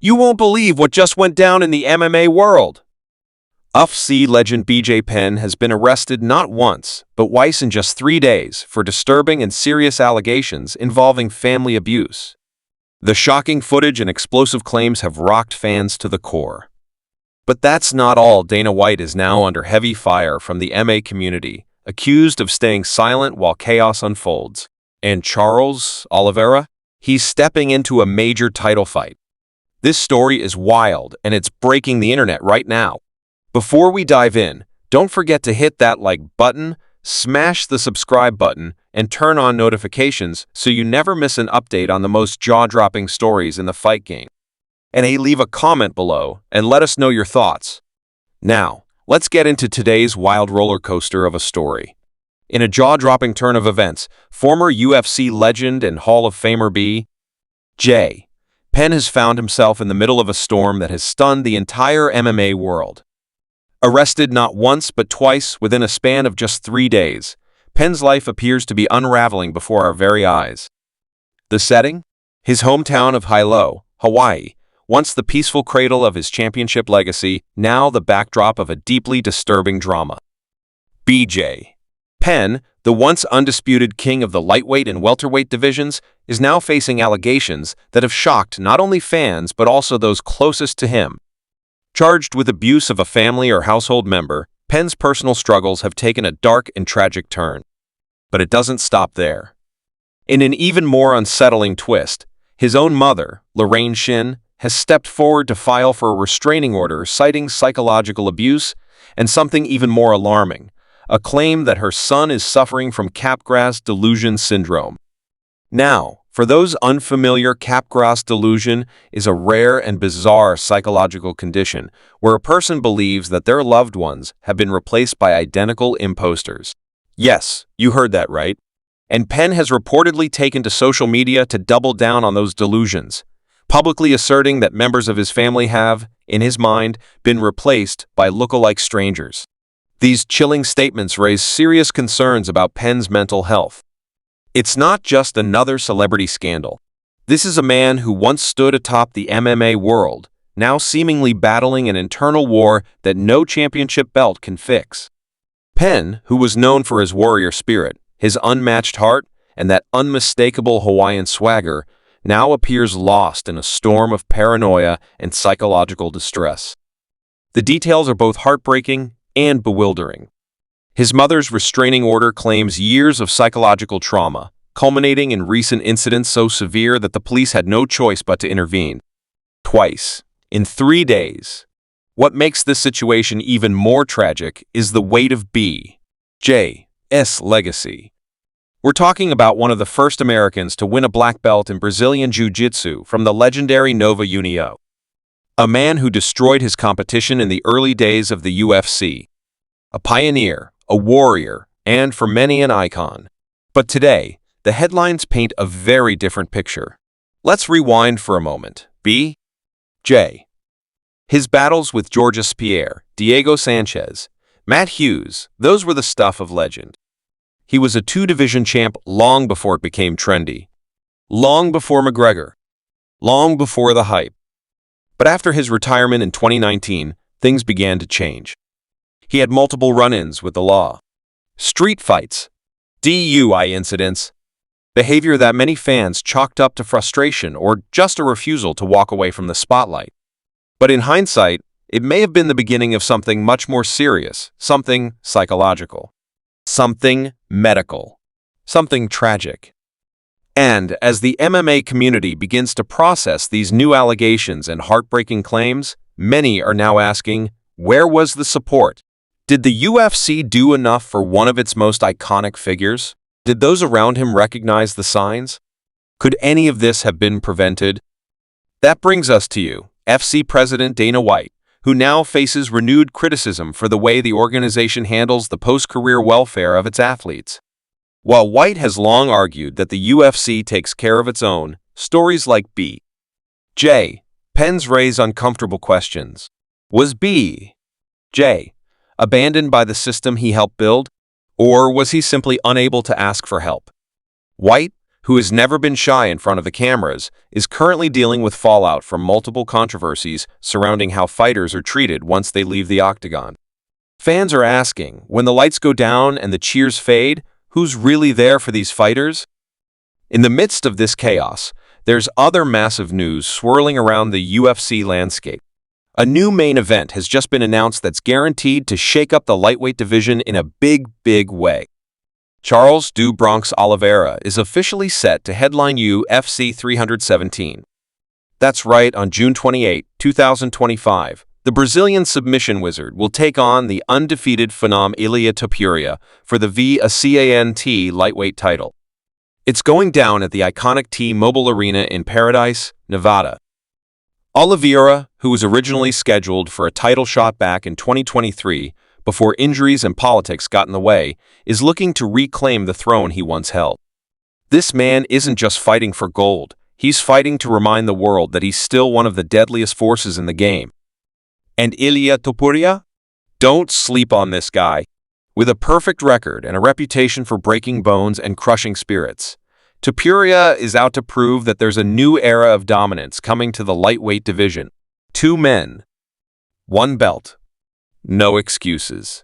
You won't believe what just went down in the MMA world. UFC legend BJ Penn has been arrested not once, but twice in just 3 days for disturbing and serious allegations involving family abuse. The shocking footage and explosive claims have rocked fans to the core. But that's not all. Dana White is now under heavy fire from the MMA community, accused of staying silent while chaos unfolds. And Charles Oliveira? He's stepping into a major title fight. This story is wild, and it's breaking the internet right now. Before we dive in, don't forget to hit that like button, smash the subscribe button, and turn on notifications so you never miss an update on the most jaw-dropping stories in the fight game. And hey, leave a comment below and let us know your thoughts. Now, let's get into today's wild roller coaster of a story. In a jaw-dropping turn of events, former UFC legend and Hall of Famer BJ Penn has found himself in the middle of a storm that has stunned the entire MMA world. Arrested not once but twice within a span of just 3 days, Penn's life appears to be unraveling before our very eyes. The setting? His hometown of Hilo, Hawaii, once the peaceful cradle of his championship legacy, now the backdrop of a deeply disturbing drama. BJ Penn, the once undisputed king of the lightweight and welterweight divisions, is now facing allegations that have shocked not only fans but also those closest to him. Charged with abuse of a family or household member, Penn's personal struggles have taken a dark and tragic turn. But it doesn't stop there. In an even more unsettling twist, his own mother, Lorraine Shin, has stepped forward to file for a restraining order citing psychological abuse and something even more alarming, a claim that her son is suffering from Capgras delusion syndrome. Now, for those unfamiliar, Capgras delusion is a rare and bizarre psychological condition where a person believes that their loved ones have been replaced by identical imposters. Yes, you heard that right. And Penn has reportedly taken to social media to double down on those delusions, publicly asserting that members of his family have, in his mind, been replaced by look-alike strangers. These chilling statements raise serious concerns about Penn's mental health. It's not just another celebrity scandal. This is a man who once stood atop the MMA world, now seemingly battling an internal war that no championship belt can fix. Penn, who was known for his warrior spirit, his unmatched heart, and that unmistakable Hawaiian swagger, now appears lost in a storm of paranoia and psychological distress. The details are both heartbreaking and bewildering. His mother's restraining order claims years of psychological trauma, culminating in recent incidents so severe that the police had no choice but to intervene. Twice, in 3 days. What makes this situation even more tragic is the weight of BJ's legacy. We're talking about one of the first Americans to win a black belt in Brazilian Jiu-Jitsu from the legendary Nova União. A man who destroyed his competition in the early days of the UFC. A pioneer, a warrior, and for many an icon. But today, the headlines paint a very different picture. Let's rewind for a moment. BJ. His battles with Georges Pierre, Diego Sanchez, Matt Hughes, those were the stuff of legend. He was a 2-division champ long before it became trendy. Long before McGregor. Long before the hype. But after his retirement in 2019, things began to change. He had multiple run-ins with the law. Street fights. DUI incidents. Behavior that many fans chalked up to frustration or just a refusal to walk away from the spotlight. But in hindsight, it may have been the beginning of something much more serious, something psychological, something medical, something tragic. And as the MMA community begins to process these new allegations and heartbreaking claims, many are now asking, where was the support? Did the UFC do enough for one of its most iconic figures? Did those around him recognize the signs? Could any of this have been prevented? That brings us to UFC President Dana White, who now faces renewed criticism for the way the organization handles the post-career welfare of its athletes. While White has long argued that the UFC takes care of its own, stories like BJ Penn's raise uncomfortable questions. Was BJ abandoned by the system he helped build, or was he simply unable to ask for help? White, who has never been shy in front of the cameras, is currently dealing with fallout from multiple controversies surrounding how fighters are treated once they leave the octagon. Fans are asking, when the lights go down and the cheers fade, who's really there for these fighters? In the midst of this chaos, there's other massive news swirling around the UFC landscape. A new main event has just been announced that's guaranteed to shake up the lightweight division in a big way. Charles "Do Bronx" Oliveira is officially set to headline UFC 317. That's right, on June 28, 2025, the Brazilian submission wizard will take on the undefeated phenom Ilia Topuria for the VACANT lightweight title. It's going down at the iconic T-Mobile Arena in Paradise, Nevada. Oliveira, who was originally scheduled for a title shot back in 2023 before injuries and politics got in the way, is looking to reclaim the throne he once held. This man isn't just fighting for gold, he's fighting to remind the world that he's still one of the deadliest forces in the game. And Ilia Topuria? Don't sleep on this guy. With a perfect record and a reputation for breaking bones and crushing spirits, Topuria is out to prove that there's a new era of dominance coming to the lightweight division. 2 men, 1 belt. No excuses.